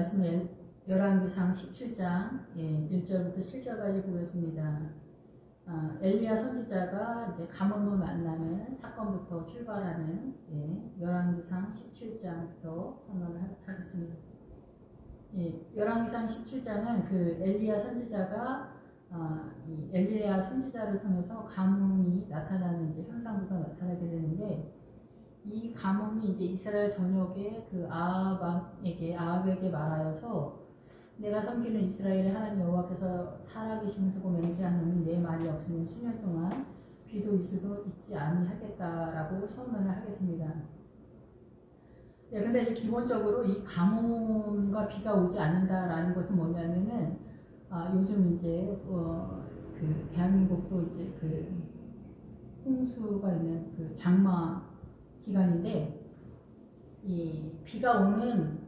말씀은 열왕기상 17장 1절부터 7절까지 보겠습니다. 엘리야 선지자가 이제 가뭄을 만나는 사건부터 출발하는 열왕기상 17장부터 선언을 하겠습니다. 열왕기상 17장은 그 엘리야 선지자가 이 엘리야 선지자를 통해서 가뭄이 나타나는 이제 현상부터 나타나게 되는데, 이 가뭄이 이제 이스라엘 전역에 그 아합에게 말하여서 내가 섬기는 이스라엘의 하나님 여호와께서 살아계심을 두고 맹세하노니 내 말이 없으면 수년 동안 비도 이슬도 있지 아니하겠다라고 선언을 하게 됩니다. 근데 이제 기본적으로 이 가뭄과 비가 오지 않는다라는 것은 뭐냐면은 요즘 이제 그 대한민국도 이제 그 홍수가 있는 그 장마 기간인데, 이 비가 오는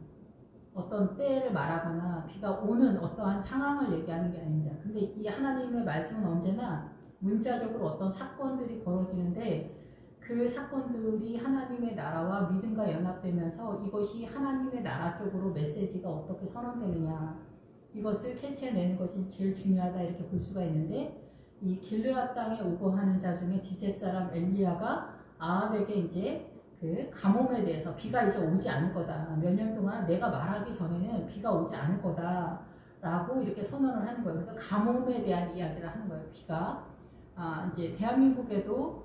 어떤 때를 말하거나 비가 오는 어떠한 상황을 얘기하는 게 아닙니다. 근데 이 하나님의 말씀은 언제나 문자적으로 어떤 사건들이 벌어지는데, 그 사건들이 하나님의 나라와 믿음과 연합되면서 이것이 하나님의 나라 쪽으로 메시지가 어떻게 선언되느냐, 이것을 캐치해내는 것이 제일 중요하다, 이렇게 볼 수가 있는데, 이 길르앗 땅에 오고 하는 자 중에 디셋 사람 엘리야가 아합에게 이제 그 가뭄에 대해서 비가 이제 오지 않을 거다, 몇 년 동안 내가 말하기 전에는 비가 오지 않을 거다 라고 이렇게 선언을 하는 거예요. 그래서 가뭄에 대한 이야기를 하는 거예요. 비가 이제 대한민국에도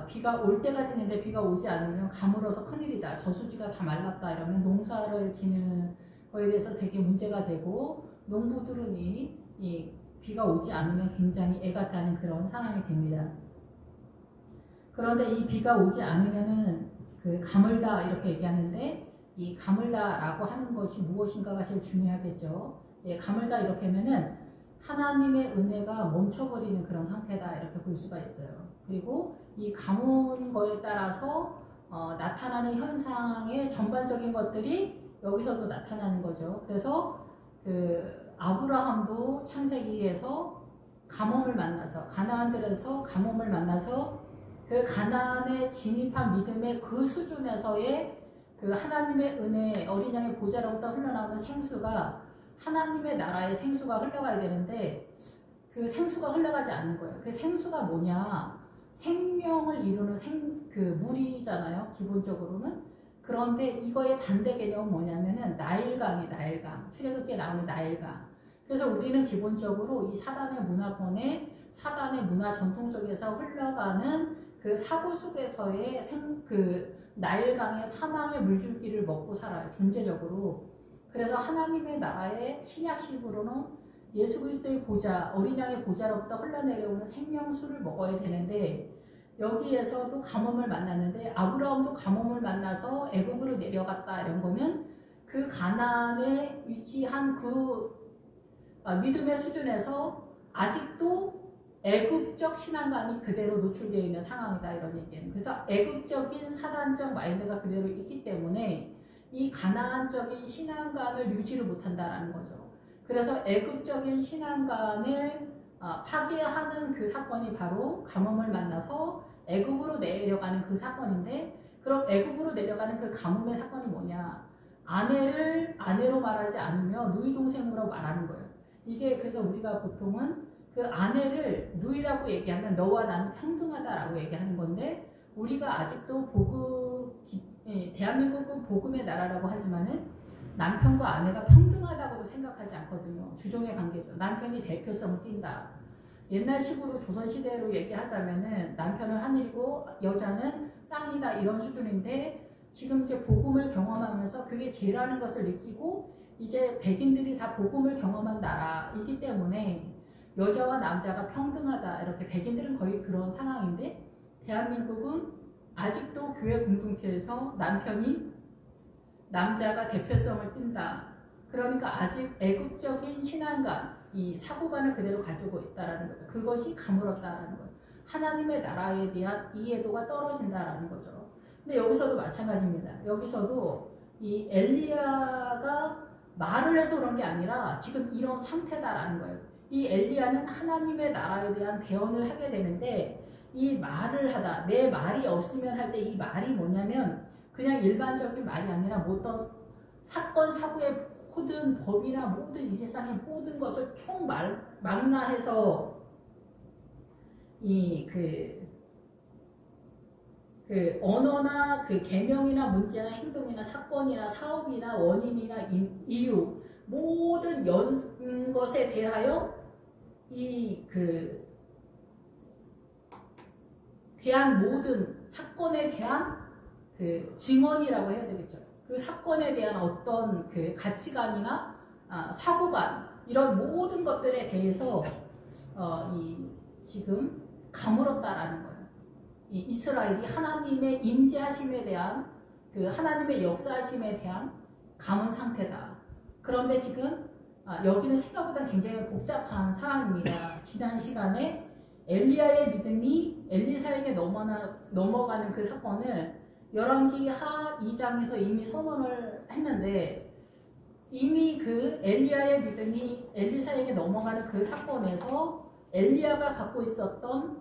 비가 올 때가 됐는데 비가 오지 않으면 가물어서 큰일이다, 저수지가 다 말랐다 이러면 농사를 지는 거에 대해서 되게 문제가 되고, 농부들은 이 비가 오지 않으면 굉장히 애가 타는 그런 상황이 됩니다. 그런데 이 비가 오지 않으면은 그 가물다 이렇게 얘기하는데, 이 가물다라고 하는 것이 무엇인가가 제일 중요하겠죠. 가물다 이렇게 하면은 하나님의 은혜가 멈춰버리는 그런 상태다, 이렇게 볼 수가 있어요. 그리고 이 가뭄 거에 따라서 나타나는 현상의 전반적인 것들이 여기서도 나타나는 거죠. 그래서 그 아브라함도 창세기에서 가뭄을 만나서, 가나안들에서 가뭄을 만나서 그 가나안에 진입한 믿음의 그 수준에서의 그 하나님의 은혜, 어린 양의 보좌로부터 흘러나오는 생수가 하나님의 나라의 생수가 흘러가야 되는데, 그 생수가 흘러가지 않는 거예요. 그 생수가 뭐냐, 생명을 이루는 그 물이잖아요, 기본적으로는. 그런데 이거의 반대 개념은 뭐냐면은 나일강이에요. 나일강, 출애굽기에 나오는 나일강. 그래서 우리는 기본적으로 이 사단의 문화권에, 사단의 문화 전통 속에서 흘러가는 그 사고 속에서의 그 나일강의 사망의 물줄기를 먹고 살아요, 존재적으로. 그래서 하나님의 나라의 신약식으로는 예수 그리스도의 보좌, 어린 양의 보좌로부터 흘러내려오는 생명수를 먹어야 되는데, 여기에서도 가뭄을 만났는데, 아브라함도 가뭄을 만나서 애굽으로 내려갔다, 이런 거는 그 가나안에 위치한 그 믿음의 수준에서 아직도 애굽적 신앙관이 그대로 노출되어 있는 상황이다, 이런 얘기예요. 그래서 애굽적인 사단적 마인드가 그대로 있기 때문에 이 가나안적인 신앙관을 유지를 못한다라는 거죠. 그래서 애굽적인 신앙관을 파괴하는 그 사건이 바로 가뭄을 만나서 애굽으로 내려가는 그 사건인데, 그럼 애굽으로 내려가는 그 가뭄의 사건이 뭐냐, 아내를 아내로 말하지 않으며 누이 동생으로 말하는 거예요. 이게 그래서 우리가 보통은 그 아내를 누이라고 얘기하면 너와 나는 평등하다라고 얘기하는 건데, 우리가 아직도 대한민국은 복음의 나라라고 하지만은 남편과 아내가 평등하다고 생각하지 않거든요. 주종의 관계죠. 남편이 대표성을 띈다. 옛날식으로 조선시대로 얘기하자면은 남편은 하늘이고 여자는 땅이다, 이런 수준인데, 지금 이제 복음을 경험하면서 그게 죄라는 것을 느끼고 이제 백인들이 다 복음을 경험한 나라이기 때문에 여자와 남자가 평등하다, 이렇게 백인들은 거의 그런 상황인데, 대한민국은 아직도 교회 공동체에서 남자가 대표성을 띈다. 그러니까 아직 애국적인 신앙관, 이 사고관을 그대로 가지고 있다라는 거죠. 그것이 가물었다라는 거예요. 하나님의 나라에 대한 이해도가 떨어진다라는 거죠. 근데 여기서도 마찬가지입니다. 여기서도 이 엘리야가 말을 해서 그런 게 아니라 지금 이런 상태다라는 거예요. 이 엘리야는 하나님의 나라에 대한 대언을 하게 되는데, 이 말을 하다, 내 말이 없으면 할 때 이 말이 뭐냐면 그냥 일반적인 말이 아니라 어떤 사건 사고에 모든 법이나 모든 이 세상의 모든 것을 총망라해서 그 언어나 그 계명이나 문제나 행동이나 사건이나 사업이나 원인이나 이유 모든 것에 대하여 대한 모든 사건에 대한 그 증언이라고 해야 되겠죠. 그 사건에 대한 어떤 그 가치관이나 사고관 이런 모든 것들에 대해서 지금 가물었다라는 거예요. 이 이스라엘이 하나님의 임재하심에 대한 그 하나님의 역사하심에 대한 감은 상태다. 그런데 지금 여기는 생각보다 굉장히 복잡한 상황입니다. 지난 시간에 엘리야의 믿음이 엘리사에게 넘어가는 그 사건을 열왕기하 2장에서 이미 선언을 했는데 이미 그 엘리야의 믿음이 엘리사에게 넘어가는 그 사건에서 엘리야가 갖고 있었던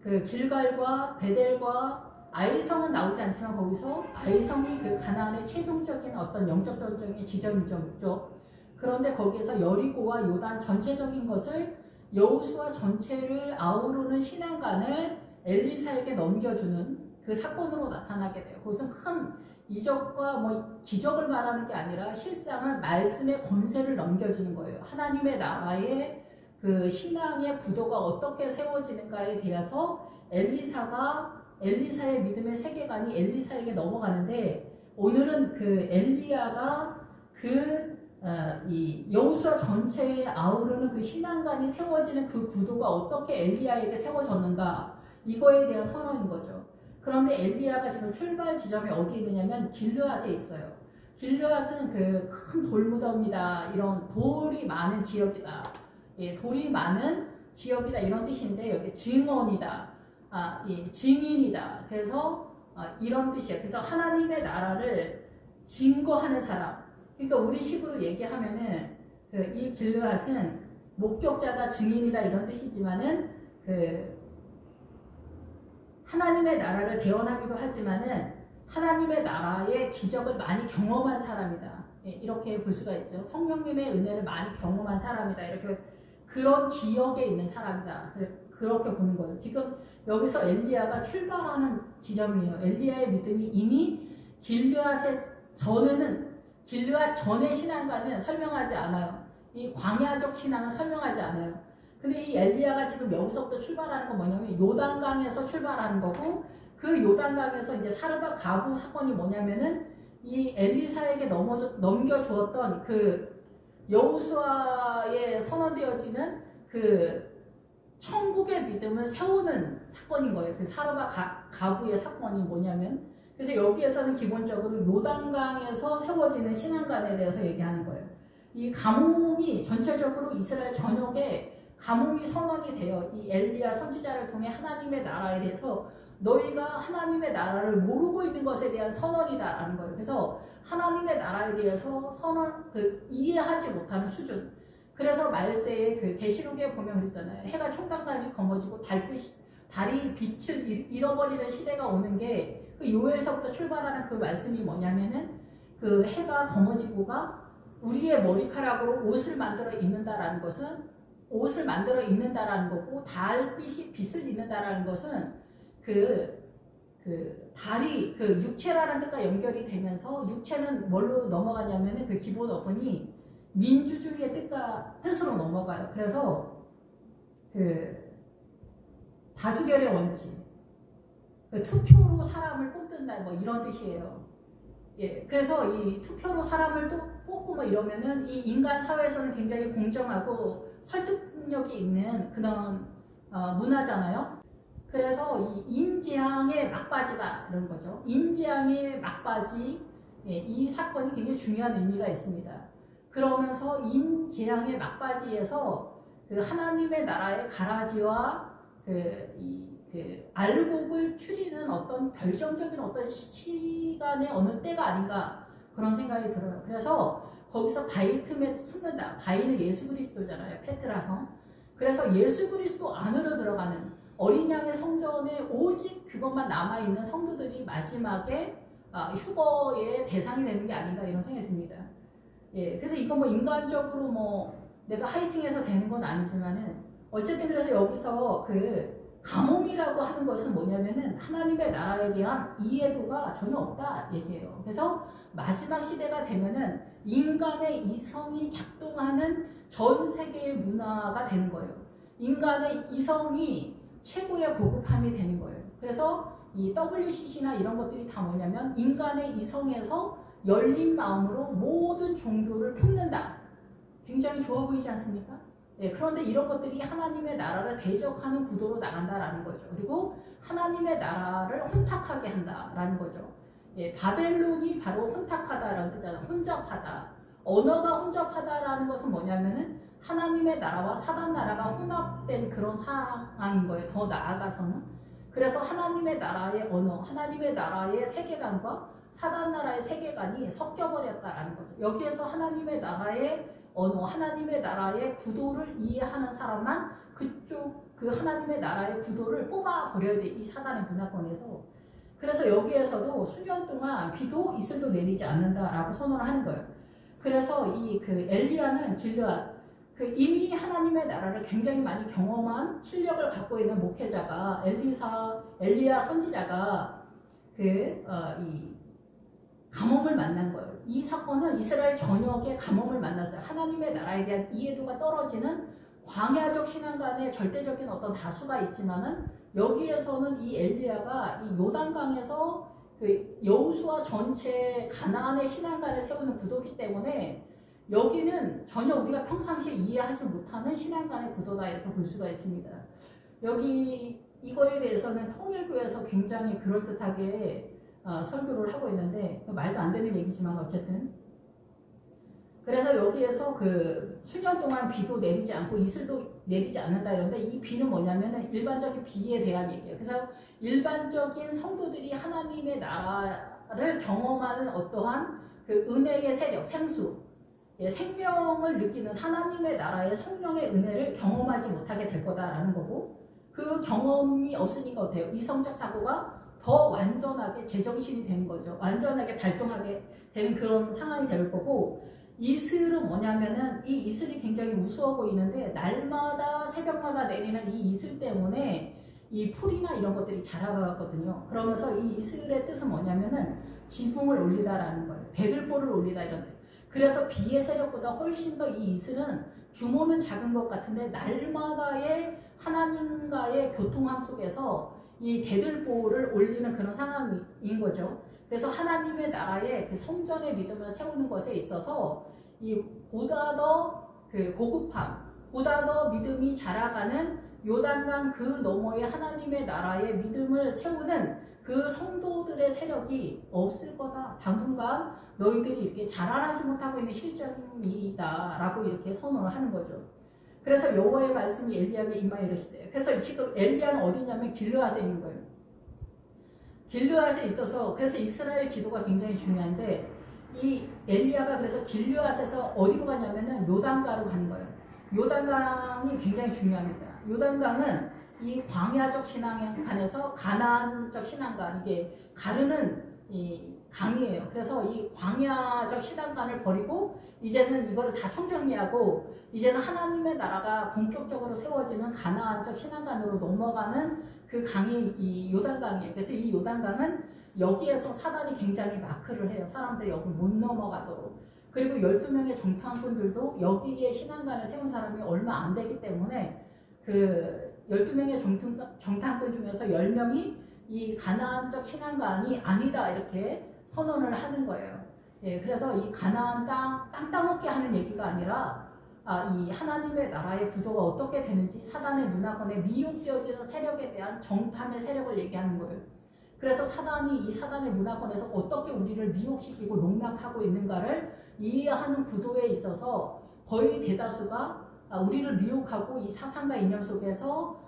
그 길갈과 베델과 아이성은 나오지 않지만 거기서 아이성이 그 가나안의 최종적인 어떤 영적 전쟁의 지점이죠. 그런데 거기에서 여리고와 요단 전체적인 것을 여호수아 전체를 아우르는 신앙관을 엘리사에게 넘겨주는 그 사건으로 나타나게 돼요. 그것은 큰 이적과 뭐 기적을 말하는 게 아니라 실상은 말씀의 권세를 넘겨주는 거예요. 하나님의 나라의 그 신앙의 구도가 어떻게 세워지는가에 대해서 엘리사의 믿음의 세계관이 엘리사에게 넘어가는데 오늘은 그 엘리야가 이 여호수아 전체에 아우르는 그 신앙관이 세워지는 그 구도가 어떻게 엘리야에게 세워졌는가 이거에 대한 선언인 거죠. 그런데 엘리야가 지금 출발 지점이 어디에 있느냐면 길르앗에 있어요. 길르앗은 그 큰 돌무덤이다, 이런 돌이 많은 지역이다, 돌이 많은 지역이다 이런 뜻인데 여기 증언이다, 증인이다. 그래서 이런 뜻이에요. 그래서 하나님의 나라를 증거하는 사람. 그러니까 우리식으로 얘기하면은 이 길르앗은 목격자다, 증인이다 이런 뜻이지만은 하나님의 나라를 대언하기도 하지만은 하나님의 나라의 기적을 많이 경험한 사람이다. 이렇게 볼 수가 있죠. 성령님의 은혜를 많이 경험한 사람이다. 이렇게 그런 지역에 있는 사람이다. 그렇게 보는 거예요. 지금 여기서 엘리야가 출발하는 지점이에요. 엘리야의 믿음이 이미 길르앗 전의 신앙과는 설명하지 않아요. 이 광야적 신앙은 설명하지 않아요. 근데 이 엘리야가 지금 여기서부터 출발하는 건 뭐냐면 요단강에서 출발하는 거고 그 요단강에서 이제 사르밧 가부 사건이 뭐냐면은 이 엘리사에게 넘겨주었던 그 여호수아에 선언되어지는 그 천국의 믿음을 세우는 사건인 거예요. 그 사르밧 가부의 사건이 뭐냐면 그래서 여기에서는 기본적으로 요단강에서 세워지는 신앙관에 대해서 얘기하는 거예요. 이 가뭄이 전체적으로 이스라엘 전역에 가뭄이 선언이 되어 이 엘리야 선지자를 통해 하나님의 나라에 대해서 너희가 하나님의 나라를 모르고 있는 것에 대한 선언이다라는 거예요. 그래서 하나님의 나라에 대해서 이해하지 못하는 수준. 그래서 말세에 그 계시록에 보면 그랬잖아요. 해가 총각까지 검어지고 달이 빛을 잃어버리는 시대가 오는 게 그 요엘서부터 출발하는 그 말씀이 뭐냐면은 그 해가 검어지고가 우리의 머리카락으로 옷을 만들어 입는다라는 것은 옷을 만들어 입는다라는 거고 달빛이 빛을 입는다라는 것은 달이 그 육체라는 뜻과 연결이 되면서 육체는 뭘로 넘어가냐면은 그 기본 어근이 민주주의의 뜻으로 넘어가요. 그래서 다수결의 원칙, 투표로 사람을 뽑는다 뭐 이런 뜻이에요. 그래서 이 투표로 사람을 또 뽑고 뭐 이러면은 이 인간 사회에서는 굉장히 공정하고 설득력이 있는 그런 문화잖아요. 그래서 이 인재앙의 막바지다 이런 거죠. 인재앙의 막바지, 이 사건이 굉장히 중요한 의미가 있습니다. 그러면서 인재앙의 막바지에서 그 하나님의 나라의 가라지와 알곡을 추리는 어떤 결정적인 어떤 시간의 어느 때가 아닌가 그런 생각이 들어요. 그래서 거기서 바위 틈에 숨는다. 바위는 예수 그리스도잖아요. 페트라성. 그래서 예수 그리스도 안으로 들어가는 어린 양의 성전에 오직 그것만 남아있는 성도들이 마지막에 휴거의 대상이 되는 게 아닌가 이런 생각이 듭니다. 예, 그래서 이거 뭐 인간적으로 뭐 내가 하이팅해서 되는 건 아니지만은 어쨌든 그래서 여기서 그 가뭄이라고 하는 것은 뭐냐면은 하나님의 나라에 대한 이해도가 전혀 없다 얘기해요. 그래서 마지막 시대가 되면은 인간의 이성이 작동하는 전 세계의 문화가 되는 거예요. 인간의 이성이 최고의 고급함이 되는 거예요. 그래서 이 WCC나 이런 것들이 다 뭐냐면 인간의 이성에서 열린 마음으로 모든 종교를 품는다. 굉장히 좋아 보이지 않습니까? 예, 그런데 이런 것들이 하나님의 나라를 대적하는 구도로 나간다라는 거죠. 그리고 하나님의 나라를 혼탁하게 한다라는 거죠. 예, 바벨론이 바로 혼탁하다라는 뜻이잖아요. 혼잡하다. 언어가 혼잡하다라는 것은 뭐냐면은 하나님의 나라와 사단 나라가 혼합된 그런 상황인 거예요. 더 나아가서는. 그래서 하나님의 나라의 언어, 하나님의 나라의 세계관과 사단 나라의 세계관이 섞여버렸다라는 거죠. 여기에서 하나님의 나라의 언어, 하나님의 나라의 구도를 이해하는 사람만 그쪽 그 하나님의 나라의 구도를 뽑아버려야 돼. 이 사단의 문화권에서. 그래서 여기에서도 수년 동안 비도 이슬도 내리지 않는다라고 선언을 하는 거예요. 그래서 이 그 엘리야는 길르앗 그 이미 하나님의 나라를 굉장히 많이 경험한 실력을 갖고 있는 목회자가 엘리야 선지자가 이 가뭄을 만난 거예요. 이 사건은 이스라엘 전역에 가뭄을 만났어요. 하나님의 나라에 대한 이해도가 떨어지는 광야적 신앙관의 절대적인 어떤 다수가 있지만은 여기에서는 이 엘리야가 이 요단강에서 그 여호수아 전체 가나안의 신앙관을 세우는 구도이기 때문에 여기는 전혀 우리가 평상시에 이해하지 못하는 신앙관의 구도다 이렇게 볼 수가 있습니다. 여기 이거에 대해서는 통일교에서 굉장히 그럴듯하게 설교를 하고 있는데 말도 안 되는 얘기지만 어쨌든 그래서 여기에서 그 수년 동안 비도 내리지 않고 이슬도 내리지 않는다 이런데 이 비는 뭐냐면은 일반적인 비에 대한 얘기예요. 그래서 일반적인 성도들이 하나님의 나라를 경험하는 어떠한 그 은혜의 세력, 생수, 생명을 느끼는 하나님의 나라의 성령의 은혜를 경험하지 못하게 될 거다라는 거고 그 경험이 없으니까 어때요? 이성적 사고가 더 완전하게 제정신이 되는 거죠. 완전하게 발동하게 되는 그런 상황이 될 거고 이슬은 뭐냐면은 이 이슬이 굉장히 우스워 보이는데 날마다 새벽마다 내리는 이 이슬 때문에 이 풀이나 이런 것들이 자라가거든요. 그러면서 이 이슬의 뜻은 뭐냐면은 지붕을 올리다라는 거예요. 배들보를 올리다 이런 뜻. 그래서 비의 세력보다 훨씬 더 이 이슬은 규모는 작은 것 같은데 날마다의 하나님과의 교통함 속에서 이 대들보를 올리는 그런 상황인 거죠. 그래서 하나님의 나라의 그 성전의 믿음을 세우는 것에 있어서 이 보다 더 그 고급함, 보다 더 믿음이 자라가는 요단강 그 너머의 하나님의 나라의 믿음을 세우는 그 성도들의 세력이 없을 거다. 당분간 너희들이 이렇게 자라나지 못하고 있는 실정인 일이다라고 이렇게 선언을 하는 거죠. 그래서 여호와의 말씀이 엘리야에게 임하여 이르시되 그래서 지금 엘리야는 어디냐면 길르앗에 있는 거예요. 길르앗에 있어서 그래서 이스라엘 지도가 굉장히 중요한데 이 엘리야가 그래서 길르앗에서 어디로 가냐면은 요단강으로 가는 거예요. 요단강이 굉장히 중요합니다. 요단강은 이 광야적 신앙관에서 가나안적 신앙관 이게 가르는 이 강이에요. 그래서 이 광야적 신앙관을 버리고 이제는 이거를 다 총정리하고 이제는 하나님의 나라가 본격적으로 세워지는 가나안적 신앙관으로 넘어가는 그 강이 이 요단강이에요. 그래서 이 요단강은 여기에서 사단이 굉장히 마크를 해요. 사람들이 여기 못 넘어가도록. 그리고 12명의 정탐꾼들도 여기에 신앙관을 세운 사람이 얼마 안 되기 때문에 그 12명의 정탐꾼 중에서 10명이 이 가나안적 신앙관이 아니다 이렇게 선언을 하는 거예요. 예, 그래서 이 가나안 땅 따먹게 하는 얘기가 아니라 이 하나님의 나라의 구도가 어떻게 되는지 사단의 문화권에 미혹되어지는 세력에 대한 정탐의 세력을 얘기하는 거예요. 그래서 사단이 이 사단의 문화권에서 어떻게 우리를 미혹시키고 농락하고 있는가를 이해하는 구도에 있어서 거의 대다수가 우리를 미혹하고 이 사상과 이념 속에서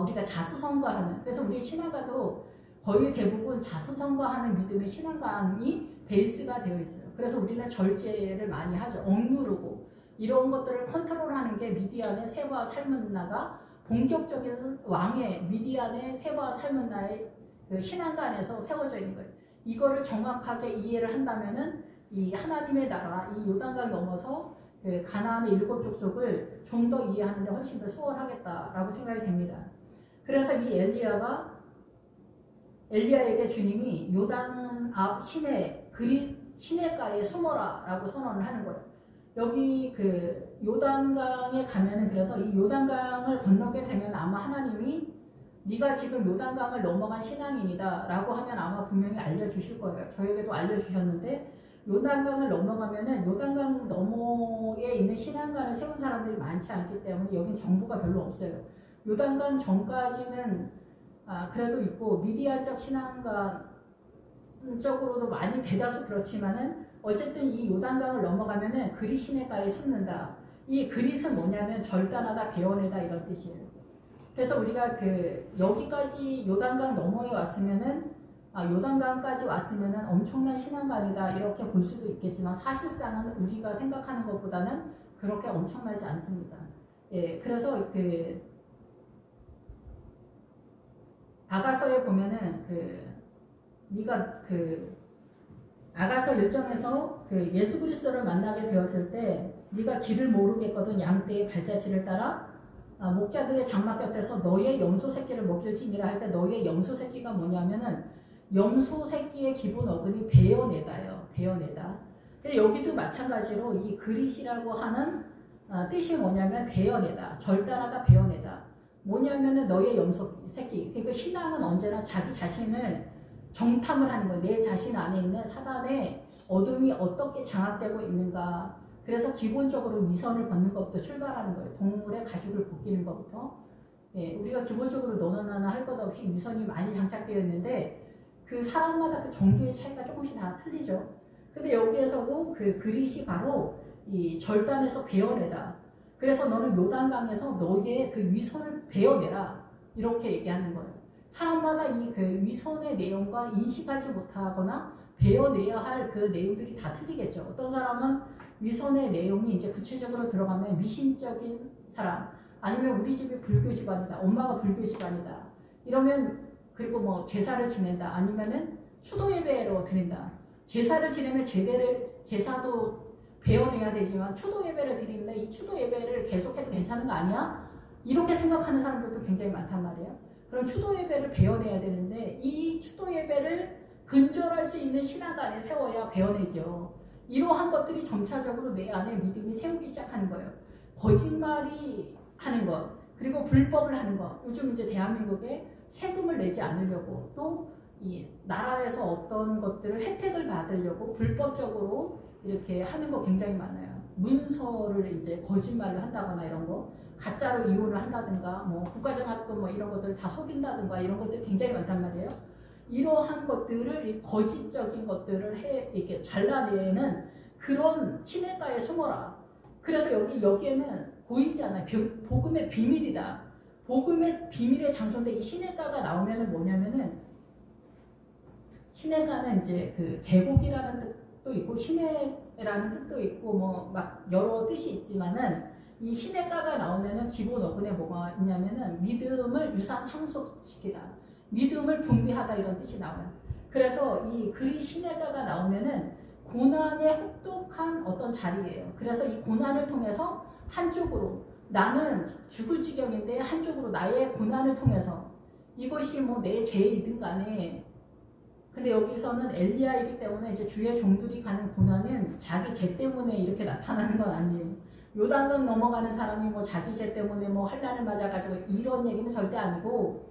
우리가 자수성가하는 그래서 우리 신앙가도 거의 대부분 자수성가하는 믿음의 신앙관이 베이스가 되어 있어요. 그래서 우리는 절제를 많이 하죠. 억누르고 이런 것들을 컨트롤하는 게 미디안의 세와 삶은 나가 본격적인 왕의 미디안의 세와 삶은 나의 그 신앙관에서 세워져 있는 거예요. 이거를 정확하게 이해를 한다면은 이 하나님의 나라, 이 요단강 넘어서 그 가나안의 7 족속을 좀 더 이해하는데 훨씬 더 수월하겠다라고 생각이 됩니다. 그래서 이 엘리야에게 주님이 요단 앞 시내가에 숨어라라고 선언을 하는 거예요. 여기 그 요단강에 가면은, 그래서 이 요단강을 건너게 되면 아마 하나님이 네가 지금 요단강을 넘어간 신앙인이다 라고 하면 아마 분명히 알려주실 거예요. 저에게도 알려주셨는데, 요단강을 넘어가면은 요단강 너머에 있는 신앙관을 세운 사람들이 많지 않기 때문에 여긴 정보가 별로 없어요. 요단강 전까지는 그래도 있고, 미디어적 신앙관 쪽으로도 많이 대다수 그렇지만은 어쨌든 이 요단강을 넘어가면은 그릿 시내가에 숨는다. 이 그릿은 뭐냐면 절단하다, 베어내다 이런 뜻이에요. 그래서 우리가 그 여기까지 요단강 너머에 왔으면은 요단강까지 왔으면은 엄청난 신앙관이다 이렇게 볼 수도 있겠지만, 사실상은 우리가 생각하는 것보다는 그렇게 엄청나지 않습니다. 예, 그래서 그 아가서에 보면은 네가 아가서 1장에서 예수 그리스도를 만나게 되었을 때 네가 길을 모르겠거든 양떼의 발자취를 따라 목자들의 장막 곁에서 너의 염소 새끼를 먹일지니라 할 때, 너의 염소 새끼가 뭐냐면은 염소 새끼의 기본 어근이 베어내다예요. 베어내다. 근데 여기도 마찬가지로 이 그릿이라고 하는 뜻이 뭐냐면 베어내다, 절단하다, 베어내다. 뭐냐면은 너의 염소 새끼. 그러니까 신앙은 언제나 자기 자신을 정탐을 하는 거예요. 내 자신 안에 있는 사단의 어둠이 어떻게 장악되고 있는가. 그래서 기본적으로 위선을 벗는 것부터 출발하는 거예요. 동물의 가죽을 벗기는 것부터. 예, 우리가 기본적으로 너나 나나 할 것 없이 위선이 많이 장착되어 있는데, 그 사람마다 그 정도의 차이가 조금씩 다 틀리죠. 근데 여기에서도 그 그릿이 바로 이 절단에서 베어내다. 그래서 너는 요단강에서 너의 그 위선을 베어내라. 이렇게 얘기하는 거예요. 사람마다 이 그 위선의 내용과 인식하지 못하거나 베어내야 할 그 내용들이 다 틀리겠죠. 어떤 사람은 위선의 내용이 이제 구체적으로 들어가면 미신적인 사람, 아니면 우리 집이 불교 집안이다, 엄마가 불교 집안이다 이러면, 그리고 뭐 제사를 지낸다, 아니면은 추도 예배로 드린다. 제사를 지내면 제사도 배워내야 되지만 추도 예배를 드리는데 이 추도 예배를 계속해도 괜찮은 거 아니야? 이렇게 생각하는 사람들도 굉장히 많단 말이에요. 그럼 추도 예배를 배워내야 되는데 이 추도 예배를 근절할 수 있는 신앙관에 세워야 배워내죠. 이러한 것들이 점차적으로 내 안에 믿음이 세우기 시작하는 거예요. 거짓말이 하는 것, 그리고 불법을 하는 것. 요즘 이제 대한민국에 세금을 내지 않으려고, 또 이 나라에서 어떤 것들을 혜택을 받으려고 불법적으로 이렇게 하는 거 굉장히 많아요. 문서를 이제 거짓말을 한다거나 이런 거, 가짜로 이혼을 한다든가, 뭐 국가장학금 뭐 이런 것들을 다 속인다든가 이런 것들이 굉장히 많단 말이에요. 이러한 것들을, 이 거짓적인 것들을 이렇게 잘라내는 그런 시냇가에 숨어라. 그래서 여기에는 보이지 않아요. 복음의 비밀이다. 복음의 비밀의 장소인데, 이 시냇가가 나오면은 뭐냐면은, 시냇가는 이제 그 계곡이라는 뜻도 있고 시내라는 뜻도 있고 뭐 막 여러 뜻이 있지만은, 이 시냇가가 나오면은 기본 어근에 뭐가 있냐면은 믿음을 유산 상속시키다, 믿음을 분비하다 이런 뜻이 나와요. 그래서 이 그리 시냇가가 나오면은 고난의 혹독한 어떤 자리예요. 그래서 이 고난을 통해서 한쪽으로, 나는 죽을 지경인데 한쪽으로 나의 고난을 통해서, 이것이 뭐 내 죄이든 간에, 근데 여기서는 엘리야이기 때문에 이제 주의 종들이 가는 고난은 자기 죄 때문에 이렇게 나타나는 건 아니에요. 요단강 넘어가는 사람이 뭐 자기 죄 때문에 뭐 환난을 맞아가지고 이런 얘기는 절대 아니고,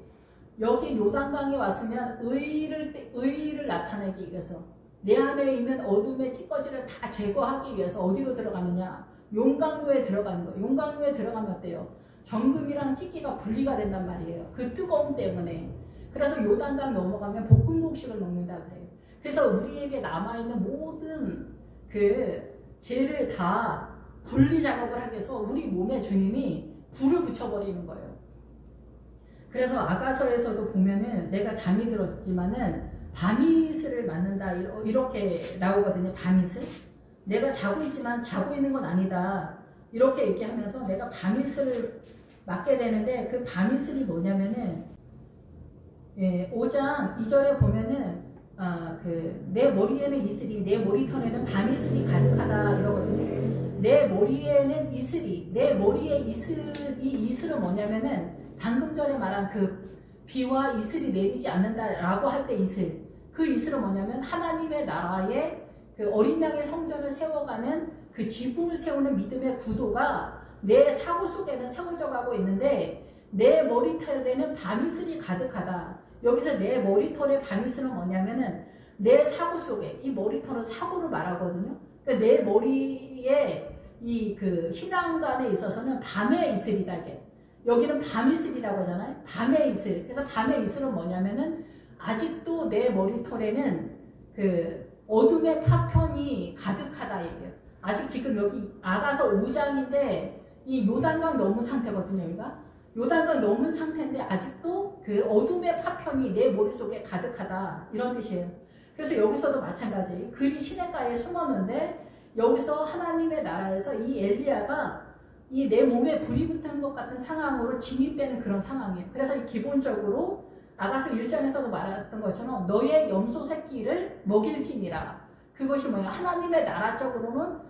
여기 요단강에 왔으면 의의를 나타내기 위해서, 내 안에 있는 어둠의 찌꺼기를 다 제거하기 위해서 어디로 들어가느냐? 용광로에 들어가는 거예요. 용광로에 들어가면 어때요? 정금이랑 찌끼가 분리가 된단 말이에요. 그 뜨거움 때문에. 그래서 요단강 넘어가면 볶음국식을 먹는다 그래요. 그래서 우리에게 남아있는 모든 그 죄를 다 분리 작업을 하기 위해서 우리 몸에 주님이 불을 붙여버리는 거예요. 그래서 아가서에서도 보면은 내가 잠이 들었지만은 바미스를 맞는다 이렇게 나오거든요. 바미스. 내가 자고 있지만 자고 있는 건 아니다. 이렇게 얘기하면서 내가 바미스를 맞게 되는데, 그 바미스이 뭐냐면은 5장 2절에 보면은 내 머리에는 이슬이, 내 머리털에는 밤이슬이 가득하다 이러거든요. 내 머리에는 이슬이, 내 머리에 이슬, 이 이슬은 뭐냐면은 방금 전에 말한 그 비와 이슬이 내리지 않는다라고 할 때 이슬, 그 이슬은 뭐냐면 하나님의 나라에 그 어린 양의 성전을 세워가는 그 지붕을 세우는 믿음의 구도가 내 사고 속에는 세워져 가고 있는데 내 머리털에는 밤이슬이 가득하다. 여기서 내 머리털의 밤이슬은 뭐냐면은 내 사고 속에, 이 머리털은 사고를 말하거든요. 그러니까 내 머리에 이 그 신앙관에 있어서는 밤의 이슬이다. 이게. 여기는 밤이슬이라고 하잖아요. 밤의 이슬. 그래서 밤의 이슬은 뭐냐면은 아직도 내 머리털에는 그 어둠의 파편이 가득하다 얘기예요. 아직 지금 여기 아가서 5장인데 이 요단강 넘은 상태거든요. 여기가 요단강 넘은 상태인데 아직도 그 어둠의 파편이 내 머릿속에 가득하다 이런 뜻이에요. 그래서 여기서도 마찬가지. 글이 시냇가에 숨었는데 여기서 하나님의 나라에서 이 엘리야가 이 내 몸에 불이 붙은 것 같은 상황으로 진입되는 그런 상황이에요. 그래서 기본적으로 아가서 1장에서도 말했던 것처럼 너의 염소 새끼를 먹일지니라. 그것이 뭐냐? 하나님의 나라적으로는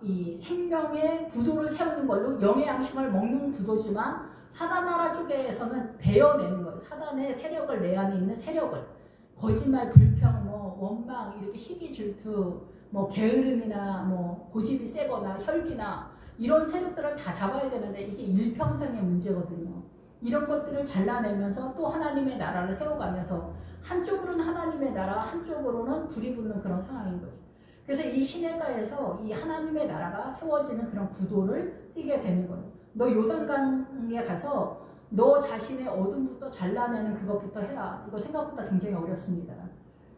이 생명의 구도를 세우는 걸로 영의 양식을 먹는 구도지만 사단 나라 쪽에서는 베어내는 거예요. 사단의 세력을 내 안에 있는 세력을 거짓말, 불평, 뭐 원망, 이렇게 시기, 질투, 뭐 게으름이나 뭐 고집이 세거나 혈기나 이런 세력들을 다 잡아야 되는데 이게 일평생의 문제거든요. 이런 것들을 잘라내면서 또 하나님의 나라를 세워가면서 한쪽으로는 하나님의 나라, 한쪽으로는 불이 붙는 그런 상황인 거죠. 그래서 이 시냇가에서 이 하나님의 나라가 세워지는 그런 구도를 띠게 되는 거예요. 너 요단강에 가서 너 자신의 어둠부터 잘라내는 그것부터 해라. 이거 생각보다 굉장히 어렵습니다.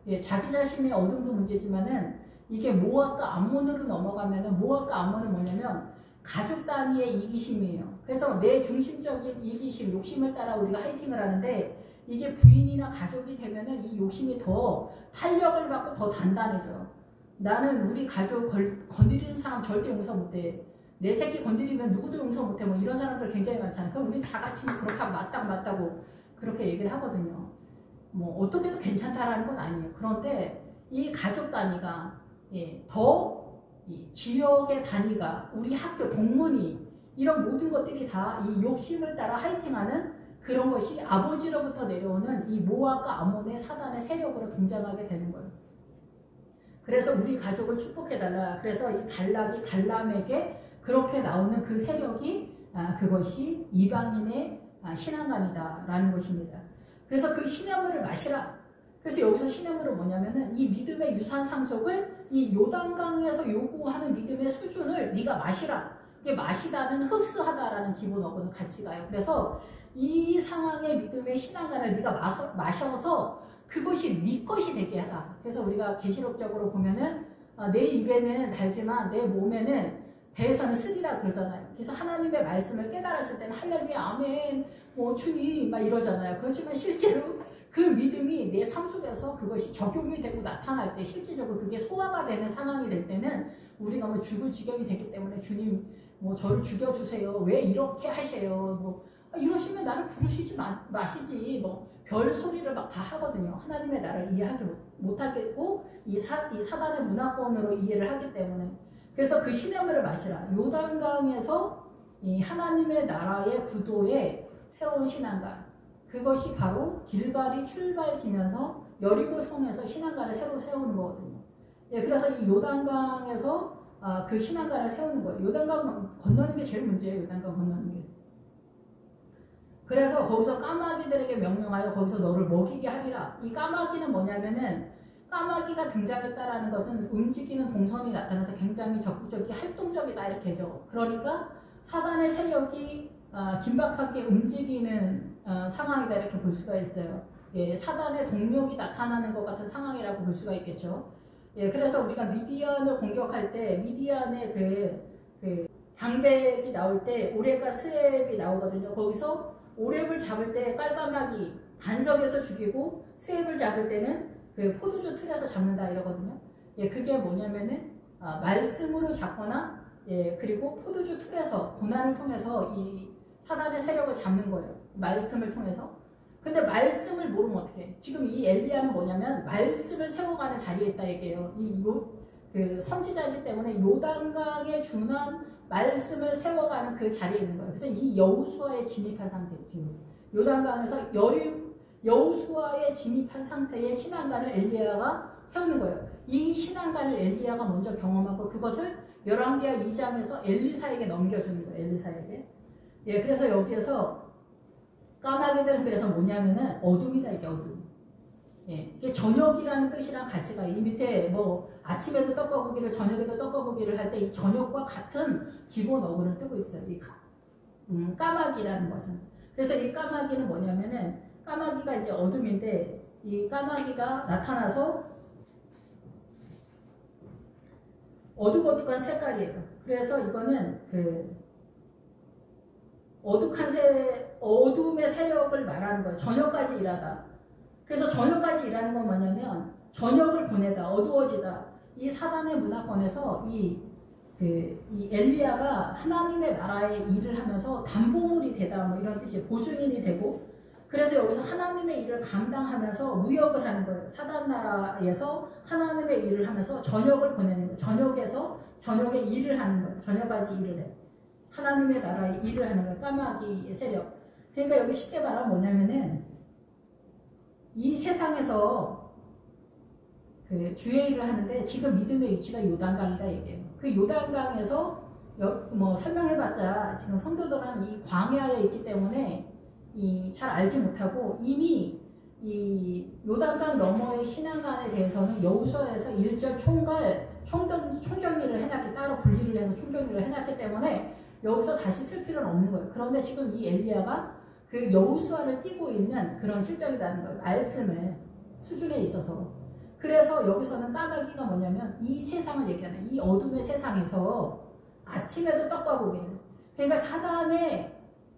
예, 자기 자신의 어둠도 문제지만은 이게 모압과 암몬으로 넘어가면은 모압과 암몬은 뭐냐면 가족 단위의 이기심이에요. 그래서 내 중심적인 이기심, 욕심을 따라 우리가 화이팅을 하는데 이게 부인이나 가족이 되면은 이 욕심이 더 탄력을 받고 더 단단해져요. 나는 우리 가족 건드리는 사람 절대 용서 못해. 내 새끼 건드리면 누구도 용서 못해. 뭐 이런 사람들 굉장히 많잖아요. 그럼 우리 다 같이 그렇게 하면 맞다고 그렇게 얘기를 하거든요. 뭐 어떻게 해도 괜찮다라는 건 아니에요. 그런데 이 가족 단위가 더 이 지역의 단위가 우리 학교 동문이 이런 모든 것들이 다 이 욕심을 따라 화이팅하는 그런 것이 아버지로부터 내려오는 이 모압과 아몬의 사단의 세력으로 등장하게 되는 거예요. 그래서 우리 가족을 축복해달라. 그래서 이 발락이 발람에게 그렇게 나오는 그 세력이 그것이 이방인의 신앙관이다라는 것입니다. 그래서 그 시냇물을 마시라. 그래서 여기서 시냇물은 뭐냐면은 이 믿음의 유산 상속을 이 요단강에서 요구하는 믿음의 수준을 네가 마시라. 이게 마시다는 흡수하다라는 기본 어근은 같이 가요. 그래서 이 상황의 믿음의 신앙관을 네가 마셔서 그것이 네 것이 되게 하라. 그래서 우리가 계시록적으로 보면은 내 입에는 달지만 내 몸에는 배에서는 쓰리라 그러잖아요. 그래서 하나님의 말씀을 깨달았을 때는 할렐루야 아멘 뭐 주님 막 이러잖아요. 그렇지만 실제로 그 믿음이 내 삶 속에서 그것이 적용이 되고 나타날 때 실질적으로 그게 소화가 되는 상황이 될 때는 우리가 뭐 죽을 지경이 됐기 때문에 주님 뭐 저를 죽여주세요. 왜 이렇게 하세요. 뭐 이러시면 나를 부르시지 마시지. 뭐 별 소리를 막 다 하거든요. 하나님의 나를 이해하지 못하겠고 이 사단의 문화권으로 이해를 하기 때문에. 그래서 그 시냇물을 마시라. 요단강에서 이 하나님의 나라의 구도의 새로운 신앙관. 그것이 바로 길갈이 출발지면서 여리고 성에서 신앙관을 새로 세우는 거거든요. 예, 그래서 이 요단강에서 그 신앙관을 세우는 거예요. 요단강 건너는 게 제일 문제예요. 요단강 건너는 게. 그래서 거기서 까마귀들에게 명령하여 거기서 너를 먹이게 하리라. 이 까마귀는 뭐냐면은 까마귀가 등장했다라는 것은 움직이는 동선이 나타나서 굉장히 적극적이 활동적이다 이렇게죠. 그러니까 사단의 세력이 긴박하게 움직이는 상황이다 이렇게 볼 수가 있어요. 예, 사단의 동력이 나타나는 것 같은 상황이라고 볼 수가 있겠죠. 예, 그래서 우리가 미디안을 공격할 때 미디안의 그 방백이 나올 때 오렙과 스웹이 나오거든요. 거기서 오렙을 잡을 때 깔까마귀 반석에서 죽이고 스웹을 잡을 때는 그 포도주 틀에서 잡는다 이러거든요. 예, 그게 뭐냐면은 말씀으로 잡거나 예, 그리고 포도주 틀에서 고난을 통해서 이 사단의 세력을 잡는 거예요. 말씀을 통해서. 근데 말씀을 모르면 어떡해. 지금 이 엘리야는 뭐냐면 말씀을 세워가는 자리에 있다 얘기해요. 그 선지자이기 때문에 요단강에 준한 말씀을 세워가는 그 자리에 있는 거예요. 그래서 이 여호수아에 진입한 상태예요. 지금 요단강에서 여호수아에 진입한 상태의 신앙관을 엘리야가 세우는 거예요. 이 신앙관을 엘리야가 먼저 경험하고 그것을 열왕기하 2장에서 엘리사에게 넘겨주는 거예요. 엘리사에게. 예, 그래서 여기에서 까마귀들은 그래서 뭐냐면은 어둠이다, 이게 어둠. 예, 이게 저녁이라는 뜻이랑 같이 가요. 이 밑에 뭐 아침에도 떡과 고기를 저녁에도 떡과 고기를 할 때 이 저녁과 같은 기본 어근을 뜨고 있어요. 이 까마귀라는 것은. 그래서 이 까마귀는 뭐냐면은 까마귀가 이제 어둠인데 이 까마귀가 나타나서 어둑어둑한 색깔이에요. 그래서 이거는 그 어둠의 세력을 말하는 거예요. 저녁까지 일하다. 그래서 저녁까지 일하는 건 뭐냐면 저녁을 보내다, 어두워지다. 이 사단의 문화권에서 이 엘리야가 하나님의 나라의 일을 하면서 담보물이 되다, 뭐 이런 뜻이 보증인이 되고, 그래서 여기서 하나님의 일을 감당하면서 무역을 하는 거예요. 사단 나라에서 하나님의 일을 하면서 저녁을 보내는 거예요. 저녁에 일을 하는 거예요. 저녁까지 일을 해. 하나님의 나라의 일을 하는 거예요. 까마귀의 세력. 그러니까 여기 쉽게 말하면 뭐냐면은 이 세상에서 그 주의 일을 하는데 지금 믿음의 위치가 요단강이다 얘기해요. 그 요단강에서 뭐 설명해봤자 지금 성도들은 이 광야에 있기 때문에 잘 알지 못하고 이미 이 요단강 너머의 신앙관에 대해서는 여호수아에서 1절 총정리를 해놨기, 따로 분리를 해서 총정리를 해놨기 때문에 여기서 다시 쓸 필요는 없는 거예요. 그런데 지금 이 엘리야가 그 여호수아를 띠고 있는 그런 실정이라는 거예요. 말씀의 수준에 있어서. 그래서 여기서는 까마귀가 뭐냐면 이 세상을 얘기하는, 이 어둠의 세상에서 아침에도 떡과 고기를, 그러니까 사단의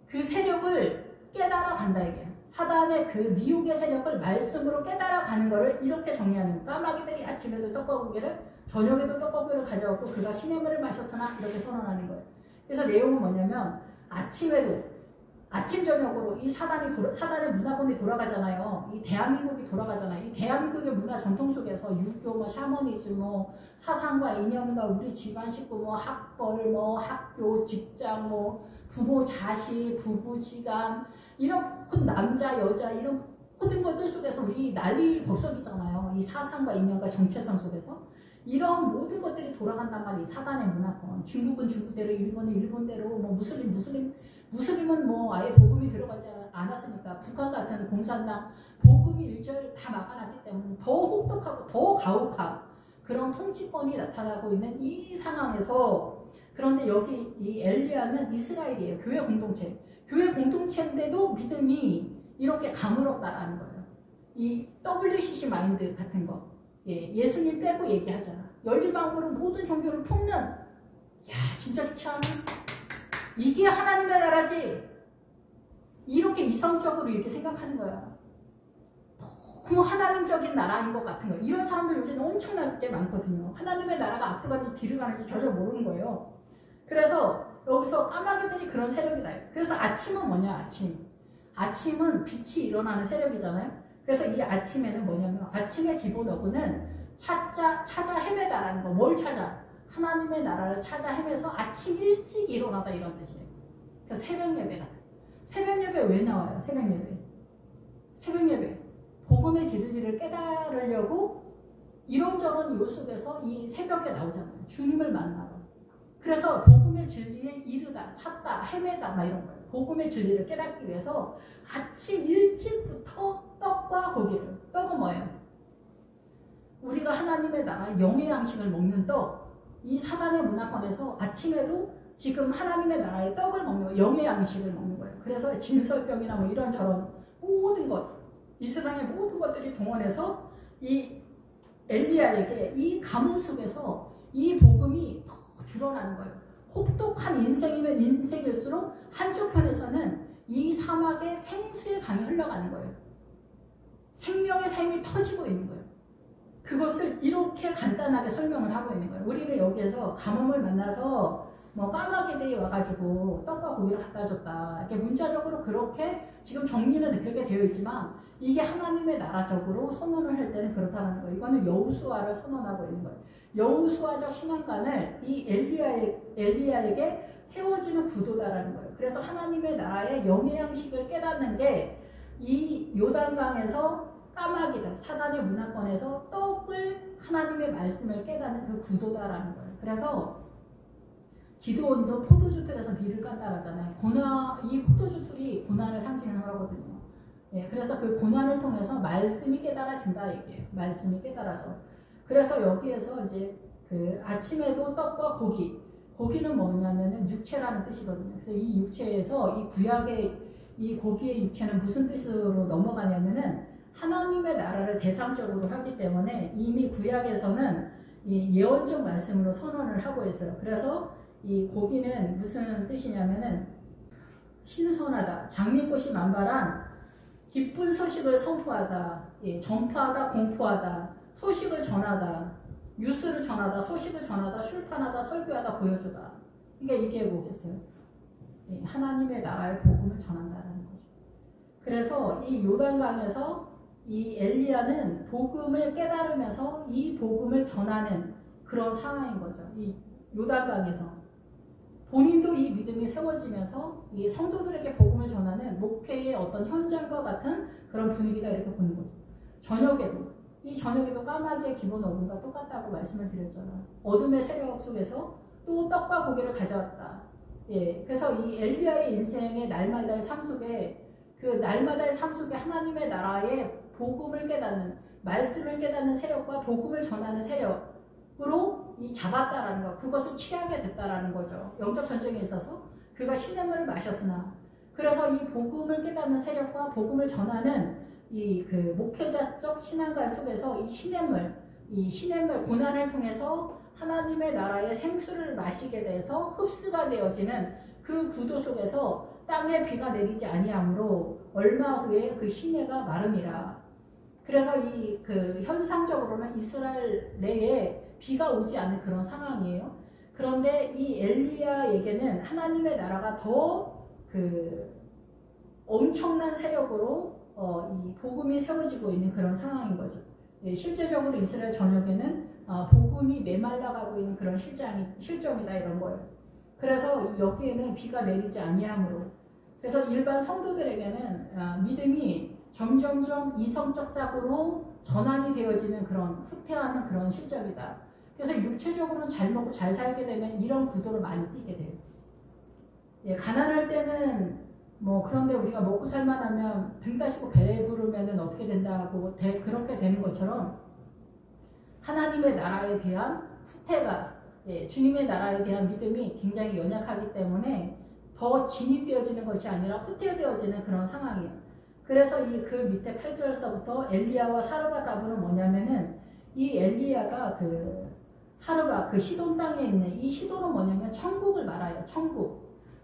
그 세력을 깨달아 간다 이게. 사단의 그 미혹의 세력을 말씀으로 깨달아 가는 거를 이렇게 정리하는, 까마귀들이 아침에도 떡과 고기를 저녁에도 떡과 고기를 가져왔고 그가 신의 물을 마셨으나 이렇게 선언하는 거예요. 그래서 내용은 뭐냐면 아침 저녁으로 이 사단의 문화권이 돌아가잖아요. 이 대한민국이 돌아가잖아요. 이 대한민국의 문화 전통 속에서 유교, 뭐 샤머니즘, 뭐 사상과 이념과 우리 집안 식구, 뭐 학벌, 뭐 학교, 직장, 뭐 부모, 자식, 부부지간, 이런 남자, 여자, 이런 모든 것들 속에서 우리 난리 법석이잖아요. 이 사상과 이념과 정체성 속에서. 이런 모든 것들이 돌아간단 말이에요. 사단의 문화권. 중국은 중국대로, 일본은 일본대로, 뭐 무슬림은 뭐 아예 복음이 들어가지 않았으니까 북한 같은 공산당 복음이 일절 다 막아놨기 때문에 더 혹독하고 더 가혹한 그런 통치권이 나타나고 있는 이 상황에서, 그런데 여기 이 엘리야는 이스라엘이에요. 교회 공동체인데도 믿음이 이렇게 가물었다라는 거예요. 이 WCC 마인드 같은 거. 예수님 빼고 얘기하잖아. 열일방으로 모든 종교를 품는, 야 진짜 좋지 않아? 이게 하나님의 나라지. 이렇게 이성적으로 이렇게 생각하는 거야. 너무 하나님적인 나라인 것 같은 거야. 이런 사람들 요즘 엄청나게 많거든요. 하나님의 나라가 앞으로 가는지 뒤로 가는지 전혀 모르는 거예요. 그래서 여기서 까마귀들이 그런 세력이다. 그래서 아침은 뭐냐, 아침은 빛이 일어나는 세력이잖아요. 그래서 이 아침에는 뭐냐면, 아침의 기본 어구는 찾아 헤매다라는 거. 뭘 찾아? 하나님의 나라를 찾아 헤매서 아침 일찍 일어나다, 이런 뜻이에요. 그래서 새벽 예배가. 새벽 예배 왜 나와요? 새벽 예배. 복음의 진리를 깨달으려고 이런저런 이유 속에서 이 새벽에 나오잖아요. 주님을 만나러. 그래서 복음의 진리에 이르다, 찾다, 헤매다, 막 이런 거예요. 복음의 진리를 깨닫기 위해서 아침 일찍부터 떡과 고기를. 떡은 뭐예요? 우리가 하나님의 나라 영의 양식을 먹는 떡. 이 사단의 문화권에서 아침에도 지금 하나님의 나라의 떡을 먹는 거예요. 영의 양식을 먹는 거예요. 그래서 진설병이나 뭐 이런저런 모든 것, 이 세상의 모든 것들이 동원해서 이 엘리야에게 이 가뭄 속에서 이 복음이 더 드러나는 거예요. 혹독한 인생이면 인생일수록 한쪽 편에서는 이 사막에 생수의 강이 흘러가는 거예요. 생명의 샘이 터지고 있는 거예요. 그것을 이렇게 간단하게 설명을 하고 있는 거예요. 우리는 여기에서 가뭄을 만나서 뭐 까마귀들이 와가지고 떡과 고기를 갖다 줬다. 이렇게 문자적으로 그렇게 지금 정리는 그렇게 되어 있지만 이게 하나님의 나라적으로 선언을 할 때는 그렇다는 거예요. 이거는 여호수아를 선언하고 있는 거예요. 여호수아적 신앙관을 이 엘리야에게 세워지는 구도다라는 거예요. 그래서 하나님의 나라의 영의 양식을 깨닫는 게 이 요단강에서 까마귀들, 사단의 문화권에서 떡을 하나님의 말씀을 깨닫는 그 구도다라는 거예요. 그래서 기드온도 포도주 틀에서 밀을 깐다라잖아요. 이 포도주 틀이 고난을 상징하거든요. 예, 그래서 그 고난을 통해서 말씀이 깨달아진다 얘기예요. 말씀이 깨달아져. 그래서 여기에서 이제 그 아침에도 떡과 고기는 뭐냐면은 육체라는 뜻이거든요. 그래서 이 육체에서 이 구약의 이 고기의 육체는 무슨 뜻으로 넘어가냐면은 하나님의 나라를 대상적으로 하기 때문에 이미 구약에서는 이 예언적 말씀으로 선언을 하고 있어요. 그래서 이 고기는 무슨 뜻이냐면은 신선하다, 장미꽃이 만발한 기쁜 소식을 선포하다, 예, 전파하다, 공포하다, 소식을 전하다, 뉴스를 전하다, 소식을 전하다, 출판하다, 설교하다, 보여주다. 그러니까 이게 뭐겠어요? 예, 하나님의 나라의 복음을 전한다라는 거죠. 그래서 이 요단강에서 이 엘리야는 복음을 깨달으면서 이 복음을 전하는 그런 상황인 거죠. 이 요단강에서 본인도 이 믿음이 세워지면서 이 성도들에게 복음을 전하는 목회의 어떤 현장과 같은 그런 분위기다 이렇게 보는 거죠. 저녁에도 까마귀의 기본 어둠과 똑같다고 말씀을 드렸잖아요. 어둠의 세력 속에서 또 떡과 고기를 가져왔다. 예, 그래서 이 엘리야의 인생의 날마다의 삶 속에 그 날마다의 삶 속에 하나님의 나라의 복음을 깨닫는 말씀을 깨닫는 세력과 복음을 전하는 세력으로 이 잡았다라는 거, 그것을 취하게 됐다라는 거죠. 영적 전쟁에 있어서 그가 시냇물을 마셨으나, 그래서 이 복음을 깨닫는 세력과 복음을 전하는 이 그 목회자적 신앙관 속에서 이 시냇물 고난을 통해서 하나님의 나라의 생수를 마시게 돼서 흡수가 되어지는 그 구도 속에서 땅에 비가 내리지 아니하므로 얼마 후에 그 시내가 마르니라. 그래서 이 그 현상적으로는 이스라엘 내에 비가 오지 않는 그런 상황이에요. 그런데 이 엘리야에게는 하나님의 나라가 더 그 엄청난 세력으로 이 복음이 세워지고 있는 그런 상황인 거죠. 예, 실제적으로 이스라엘 전역에는 복음이 메말라가고 있는 그런 실정이다 이런 거예요. 그래서 여기에는 비가 내리지 아니하므로, 그래서 일반 성도들에게는 믿음이 점점점 이성적 사고로 전환이 되어지는 그런 후퇴하는 그런 실정이다. 그래서 육체적으로는 잘 먹고 잘 살게 되면 이런 구도를 많이 띠게 돼요. 예, 가난할 때는 뭐 그런데 우리가 먹고 살만하면 등 따시고 배부르면은 어떻게 된다고 그렇게 되는 것처럼 하나님의 나라에 대한 후퇴가, 예, 주님의 나라에 대한 믿음이 굉장히 연약하기 때문에 더 진입되어지는 것이 아니라 후퇴되어지는 그런 상황이에요. 그래서 그 밑에 8절서부터 엘리야와 사르밧 가부는 뭐냐면은 이 엘리야가 그 사르밧 그 시돈 땅에 있는 이 시돈은 뭐냐면 천국을 말해요.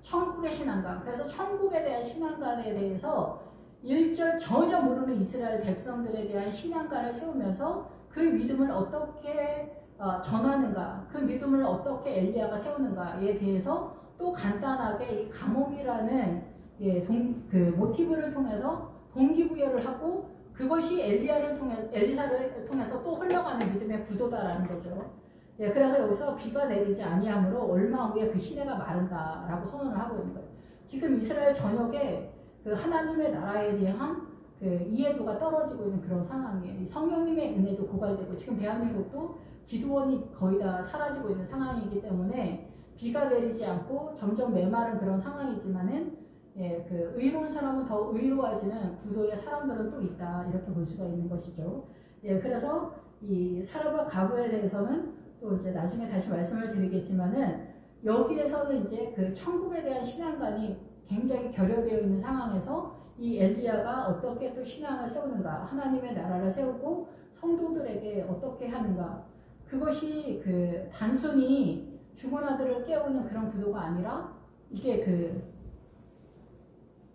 천국의 신앙관. 그래서 천국에 대한 신앙관에 대해서 1절 전혀 모르는 이스라엘 백성들에 대한 신앙관을 세우면서 그 믿음을 어떻게 전하는가, 그 믿음을 어떻게 엘리야가 세우는가에 대해서 또 간단하게 이 가뭄이라는 그 모티브를 통해서 동기부여를 하고, 그것이 엘리사를 통해서 또 흘러가는 믿음의 구도다라는 거죠. 예, 그래서 여기서 비가 내리지 아니하므로 얼마 후에 그 시내가 마른다라고 선언을 하고 있는 거예요. 지금 이스라엘 전역에 그 하나님의 나라에 대한 그 이해도가 떨어지고 있는 그런 상황이에요. 성령님의 은혜도 고갈되고, 지금 대한민국도 기도원이 거의 다 사라지고 있는 상황이기 때문에 비가 내리지 않고 점점 메마른 그런 상황이지만은, 예, 그 의로운 사람은 더 의로워지는 구도의 사람들은 또 있다, 이렇게 볼 수가 있는 것이죠. 예, 그래서 이 사르밧 가부에 대해서는 또 이제 나중에 다시 말씀을 드리겠지만은, 여기에서는 이제 그 천국에 대한 신앙관이 굉장히 결여되어 있는 상황에서 이 엘리야가 어떻게 또 신앙을 세우는가, 하나님의 나라를 세우고 성도들에게 어떻게 하는가, 그것이 그 단순히 죽은 아들을 깨우는 그런 구도가 아니라 이게 그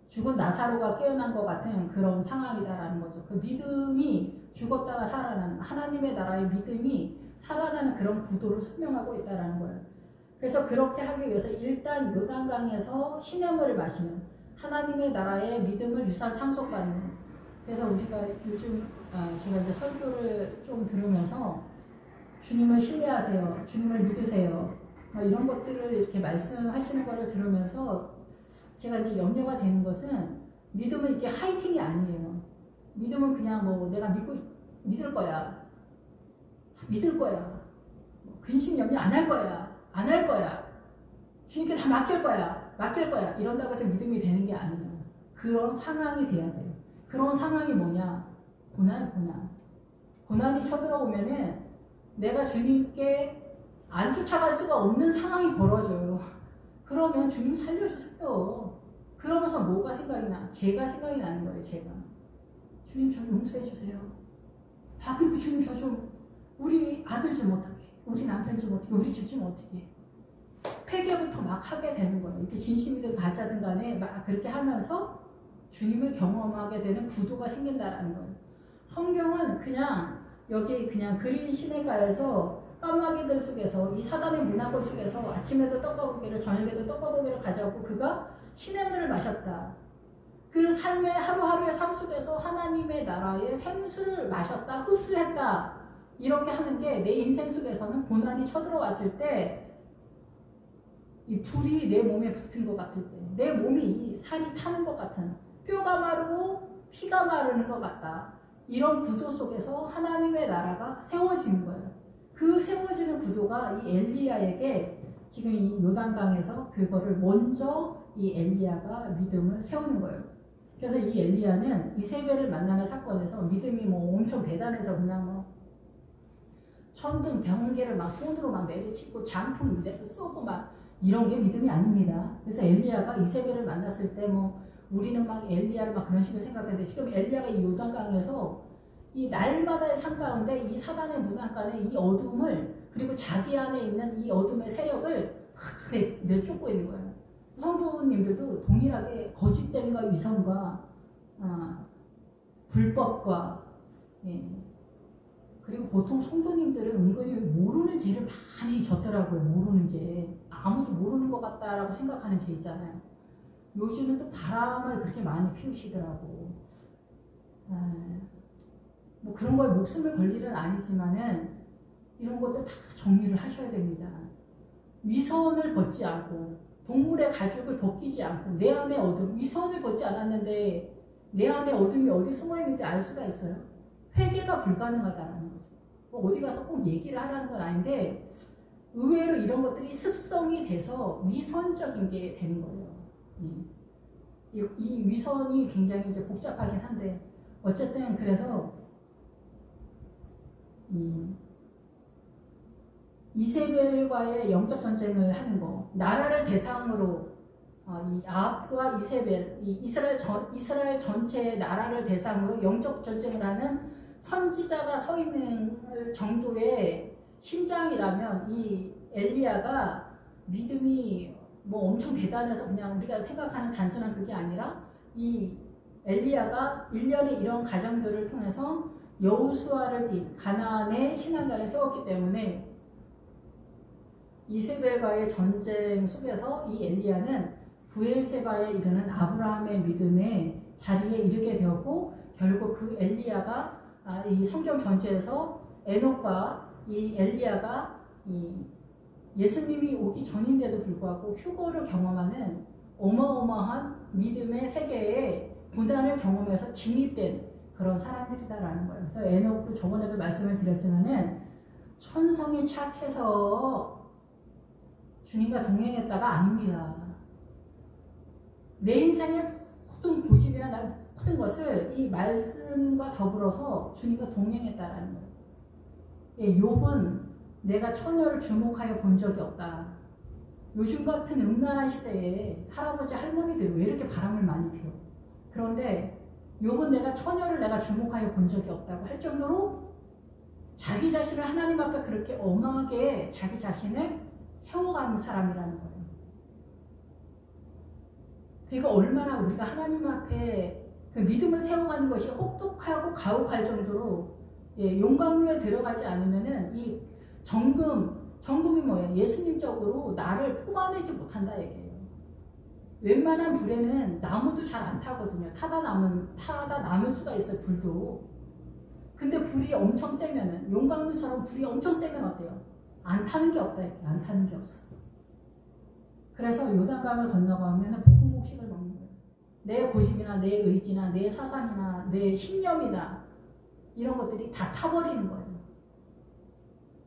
죽은 나사로가 깨어난 것 같은 그런 상황이다라는 거죠. 그 믿음이 죽었다가 살아나는, 하나님의 나라의 믿음이 살아나는 그런 구도를 설명하고 있다라는 거예요. 그래서 그렇게 하기 위해서 일단 요단강에서 시냇물을 마시는, 하나님의 나라의 믿음을 유산 상속받는. 그래서 우리가 요즘 제가 이제 설교를 좀 들으면서 주님을 신뢰하세요, 주님을 믿으세요, 이런 것들을 이렇게 말씀하시는 거를 들으면서 제가 이제 염려가 되는 것은, 믿음은 이게 하이팅이 아니에요. 믿음은 그냥 뭐 내가 믿을 거야, 근심 염려 안 할 거야, 주님께 다 맡길 거야 이런다고 해서 믿음이 되는 게 아니에요. 그런 상황이 돼야 돼요. 그런 상황이 뭐냐? 고난이 쳐들어오면은 내가 주님께 안 쫓아갈 수가 없는 상황이 벌어져요. 그러면 주님 살려주세요. 그러면서 뭐가 생각이 나? 제가 생각이 나는 거예요. 주님 저 용서해 주세요. 그리고 주님 저 좀, 우리 아들 좀 어떻게, 우리 남편 좀 어떻게, 우리 집 좀 어떻게. 회개부터 막 하게 되는 거예요. 이렇게 진심이든 가짜든 간에 막 그렇게 하면서 주님을 경험하게 되는 구도가 생긴다라는 거예요. 성경은 그냥 여기 그냥 그린 시내가에서 까마귀들 속에서, 이 사단의 문화고 속에서 아침에도 떡과 고기를, 저녁에도 떡과 고기를 가져왔고 그가 시냇물을 마셨다. 그 삶의 하루하루의 삶 속에서 하나님의 나라의 생수를 마셨다, 흡수했다. 이렇게 하는 게 내 인생 속에서는 고난이 쳐들어왔을 때 이 불이 내 몸에 붙은 것 같을 때, 내 몸이 이 살이 타는 것 같은, 뼈가 마르고 피가 마르는 것 같다. 이런 구도 속에서 하나님의 나라가 세워지는 거예요. 그 세워지는 구도가 이 엘리야에게 지금 이 요단강에서 그거를 먼저 이 엘리야가 믿음을 세우는 거예요. 그래서 이 엘리야는 이세벨을 만나는 사건에서 믿음이 뭐 엄청 대단해서 그냥 뭐 천둥 번개를 막 손으로 막 내리치고 장풍 쏘고 막 이런 게 믿음이 아닙니다. 그래서 엘리야가 이세벨을 만났을 때 뭐 우리는 막 엘리야를 막 그런 식으로 생각했는데, 지금 엘리야가 이 요단강에서 이 날마다의 삶 가운데 이 사단의 문화간의 이 어둠을, 그리고 자기 안에 있는 이 어둠의 세력을 내쫓고 있는 거예요. 성도님들도 동일하게 거짓됨과 위선과 불법과, 그리고 보통 성도님들은 은근히 모르는 죄를 많이 졌더라고요. 모르는 죄. 아무도 모르는 것 같다라고 생각하는 죄 있잖아요. 요즘은 또 바람을 그렇게 많이 피우시더라고. 뭐 그런 거에 목숨을 걸 일은 아니지만은 이런 것들 다 정리를 하셔야 됩니다. 위선을 벗지 않고, 동물의 가죽을 벗기지 않고, 내 안에 어둠, 위선을 벗지 않았는데 내 안에 어둠이 어디 숨어 있는지 알 수가 있어요? 회개가 불가능하다는 거죠. 뭐 어디 가서 꼭 얘기를 하라는 건 아닌데, 의외로 이런 것들이 습성이 돼서 위선적인 게 되는 거예요. 이 위선이 굉장히 이제 복잡하긴 한데, 어쨌든 그래서 이세벨과의 영적 전쟁을 하는 거, 나라를 대상으로 이 아합과 이세벨, 이 이스라엘 전체의 나라를 대상으로 영적 전쟁을 하는 선지자가 서 있는 정도의 심장이라면, 이 엘리야가 믿음이 뭐 엄청 대단해서 그냥 우리가 생각하는 단순한 그게 아니라, 이 엘리야가 1년의 이런 과정들을 통해서 여호수아를 띈 가나안의 신앙가를 세웠기 때문에 이세벨과의 전쟁 속에서 이 엘리야는 부엘세바에 이르는 아브라함의 믿음의 자리에 이르게 되었고, 결국 그 엘리야가 이 성경 전체에서 에녹과 이 엘리야가 이 예수님이 오기 전인데도 불구하고 휴거를 경험하는 어마어마한 믿음의 세계에 고난을 경험해서 진입된 그런 사람들이다라는 거예요. 그래서 에녹도 저번에도 말씀을 드렸지만은 천성이 착해서 주님과 동행했다가 아닙니다. 내 인생의 모든 고집이나 모든 것을 이 말씀과 더불어서 주님과 동행했다라는 거예요. 욥은 내가 처녀를 주목하여 본 적이 없다. 요즘 같은 음란한 시대에 할아버지 할머니들 왜 이렇게 바람을 많이 피워? 그런데 욥은 내가 처녀를 내가 주목하여 본 적이 없다고 할 정도로 자기 자신을 하나님 앞에 그렇게 엄하게 자기 자신을 세워가는 사람이라는 거예요. 그러니까 얼마나 우리가 하나님 앞에 그 믿음을 세워가는 것이 혹독하고 가혹할 정도로 용광로에 들어가지 않으면은 이 정금 정금이 뭐예요? 예수님적으로 나를 뽑아내지 못한다 얘기예요. 웬만한 불에는 나무도 잘 안 타거든요. 타다 남을 수가 있어요, 불도. 근데 불이 엄청 세면은, 용광로처럼 불이 엄청 세면 어때요? 안 타는 게 없다 이렇게. 안 타는 게 없어. 그래서 요단강을 건너가면 볶음곡식을 먹는 거예요. 내 고집이나 내 의지나 내 사상이나 내 신념이나 이런 것들이 다 타버리는 거예요.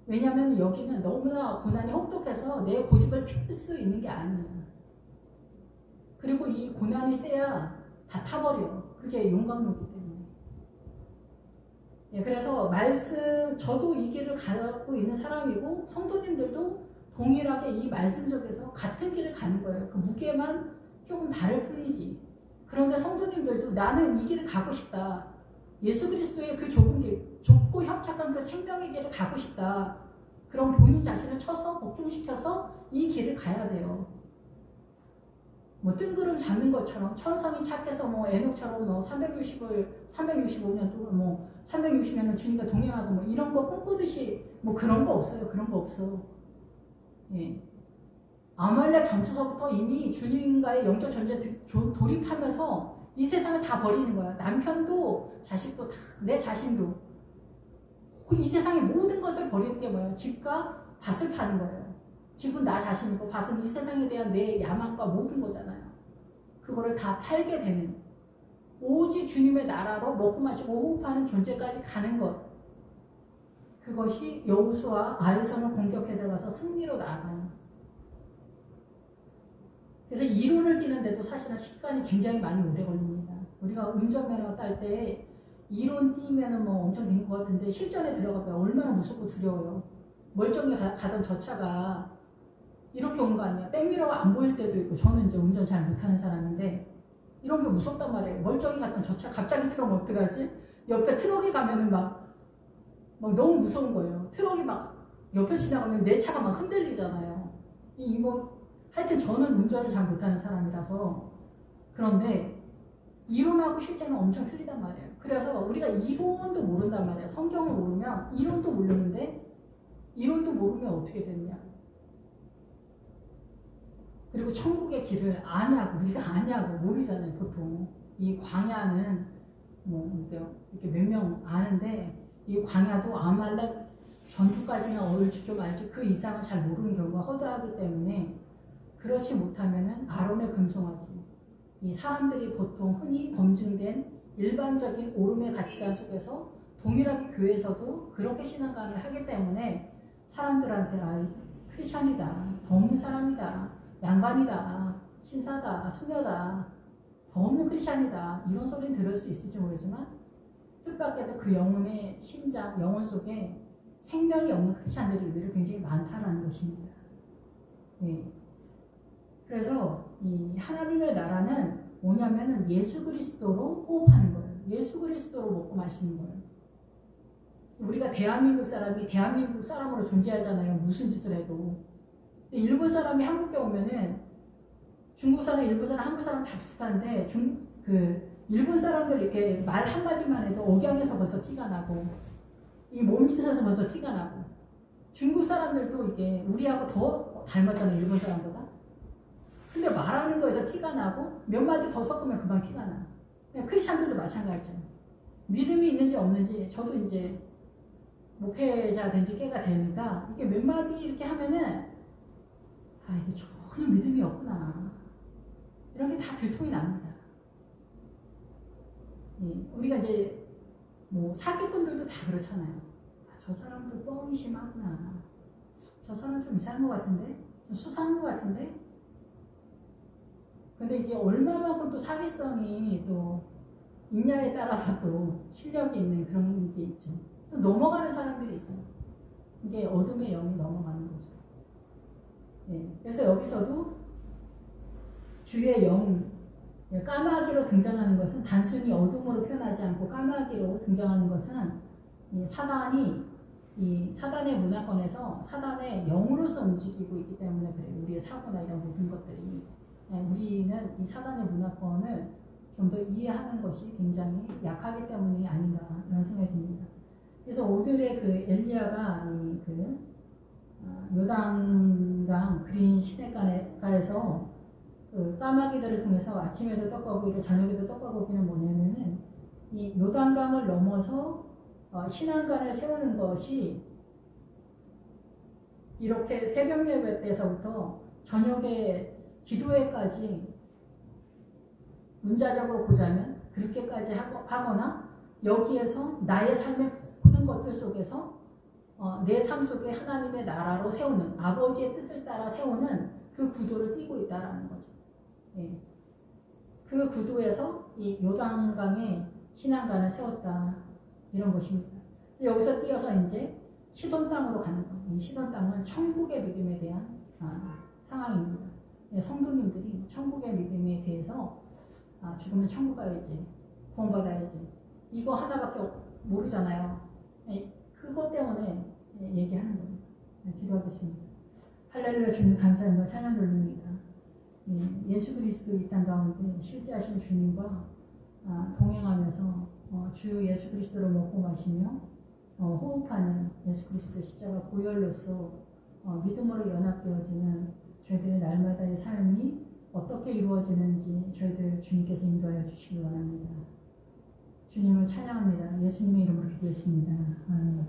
왜냐하면 여기는 너무나 고난이 혹독해서 내 고집을 피울 수 있는 게 아니에요. 그리고 이 고난이 세야 다 타버려요. 그게 용광로기 때문에. 예, 그래서 저도 이 길을 가고 있는 사람이고 성도님들도 동일하게 이 말씀 속에서 같은 길을 가는 거예요. 그 무게만 조금 다를 뿐이지. 그런데 성도님들도 나는 이 길을 가고 싶다. 예수 그리스도의 그 좁은 길, 좁고 협착한 그 생명의 길을 가고 싶다. 그럼 본인 자신을 쳐서 복종시켜서 이 길을 가야 돼요. 뭐 뜬구름 잡는 것처럼 천성이 착해서 뭐 에녹처럼 뭐 365년 동안 뭐 360년을 주님과 동행하고 뭐 이런 거 꿈꾸듯이 뭐 그런 거 없어요. 그런 거 없어. 예. 아말렉 전투서부터 이미 주님과의 영적 전쟁에 돌입하면서 이 세상을 다 버리는 거야. 남편도 자식도 다, 내 자신도. 이 세상의 모든 것을 버리는 게 뭐예요? 집과 밭을 파는 거예요. 집은 나 자신이고 밭은 이 세상에 대한 내 야망과 모든 거잖아요. 그거를 다 팔게 되는, 오직 주님의 나라로 먹고 마시고 호흡하는 존재까지 가는 것. 그것이 여호수아 아이성을 공격해 들어가서 승리로 나아가는. 그래서 이론을 띄는데도 사실은 시간이 굉장히 많이 오래 걸립니다. 우리가 운전면허 딸 때 이론 띄면은 뭐 엄청 된 것 같은데 실전에 들어가면 얼마나 무섭고 두려워요. 멀쩡히 가던 저 차가 이렇게 온 거 아니야. 백미러가 안 보일 때도 있고, 저는 이제 운전 잘 못하는 사람인데 이런 게 무섭단 말이에요. 멀쩡히 갔던 저 차 갑자기 틀어면 어떡하지? 옆에 트럭이 가면은 막 너무 무서운 거예요. 트럭이 막 옆에 지나가면 내 차가 막 흔들리잖아요. 하여튼 저는 운전을 잘 못하는 사람이라서. 그런데 이론하고 실제는 엄청 틀리단 말이에요. 그래서 우리가 이론도 모른단 말이에요. 성경을 모르면 이론도 모르는데 이론도 모르면 어떻게 되느냐. 그리고 천국의 길을 아냐고, 우리가 아냐고 모르잖아요. 보통 이 광야는 뭐 이렇게 몇 명 아는데 이 광야도 아말렉 전투까지나 얼추 좀 알지 그 이상은 잘 모르는 경우가 허다하기 때문에, 그렇지 못하면은 아론의 금송아지, 이 사람들이 보통 흔히 검증된 일반적인 오름의 가치관 속에서 동일하게 교회에서도 그렇게 신앙관을 하기 때문에 사람들한테 크리스찬이다, 더 없는 사람이다, 양반이다, 신사다, 수녀다, 더 없는 크리스찬이다, 이런 소리는 들을 수 있을지 모르지만 뜻밖에도 그 영혼의 심장, 영혼 속에 생명이 없는 크리스찬들이 의외로 굉장히 많다는 것입니다. 네. 그래서 이 하나님의 나라는 뭐냐면은 예수 그리스도로 호흡하는 거예요. 예수 그리스도로 먹고 마시는 거예요. 우리가 대한민국 사람이 대한민국 사람으로 존재하잖아요. 무슨 짓을 해도. 일본 사람이 한국에 오면은 중국 사람, 일본 사람, 한국 사람 다 비슷한데 일본 사람들 이렇게 말 한마디만 해도 억양에서 벌써 티가 나고 이 몸짓에서 벌써 티가 나고, 중국 사람들도 이게 우리하고 더 닮았잖아요. 일본 사람보다. 근데 말하는 거에서 티가 나고 몇 마디 더 섞으면 금방 티가 나. 크리스찬들도 마찬가지죠. 믿음이 있는지 없는지, 저도 이제 목회자 된 지 꽤가 되니까 이게 몇 마디 이렇게 하면은 이게 전혀 믿음이 없구나, 이런 게 다 들통이 납니다. 예, 우리가 이제 뭐 사기꾼들도 다 그렇잖아요. 저 사람도 뻥이 심하구나, 저 사람 좀 이상한 것 같은데, 좀 수상한 것 같은데. 근데 이게 얼마만큼 또 사기성이 또 있냐에 따라서 또 실력이 있는 그런 게 있죠. 또 넘어가는 사람들이 있어요. 이게 어둠의 영이 넘어가는 거죠. 네. 그래서 여기서도 주의 영, 까마귀로 등장하는 것은 단순히 어둠으로 표현하지 않고 까마귀로 등장하는 것은 이 사단의 문화권에서 사단의 영으로서 움직이고 있기 때문에 그래요. 우리의 사고나 이런 모든 것들이. 우리는 이 사단의 문화권을 좀 더 이해하는 것이 굉장히 약하기 때문이 아닌가, 그런 생각이 듭니다. 그래서 오늘의 그 엘리야가 요단강 그린 시냇가에서 그 까마귀들을 통해서 아침에도 떡과 고기를 저녁에도 떡과 고기는 뭐냐면은 이 요단강을 넘어서 신앙관을 세우는 것이 이렇게 새벽 예배 때서부터 저녁에 기도회까지 문자적으로 보자면 그렇게까지 하거나 여기에서 나의 삶의 모든 것들 속에서 내 삶 속에 하나님의 나라로 세우는 아버지의 뜻을 따라 세우는 그 구도를 띠고 있다라는 거죠. 예. 그 구도에서 이 요단강에 신앙관을 세웠다 이런 것입니다. 여기서 띄어서 이제 시돈 땅으로 가는 거예요. 이 시돈 땅은 천국의 믿음에 대한 상황입니다. 예, 성도님들이 천국의 믿음에 대해서 죽으면 천국 가야지, 구원받아야지 이거 하나밖에 모르잖아요. 예, 그것 때문에 얘기하는 겁니다. 예, 기도하겠습니다. 할렐루야. 주님 감사합니다. 찬양 돌립니다. 예수 그리스도 이 땅 가운데 실제하신 주님과 동행하면서 주 예수 그리스도를 먹고 마시며 호흡하는 예수 그리스도 십자가 보혈로서 믿음으로 연합되어지는 저희들의 날마다의 삶이 어떻게 이루어지는지 저희들 주님께서 인도하여 주시기 원합니다. 주님을 찬양합니다. 예수님의 이름으로 기도했습니다. 아멘.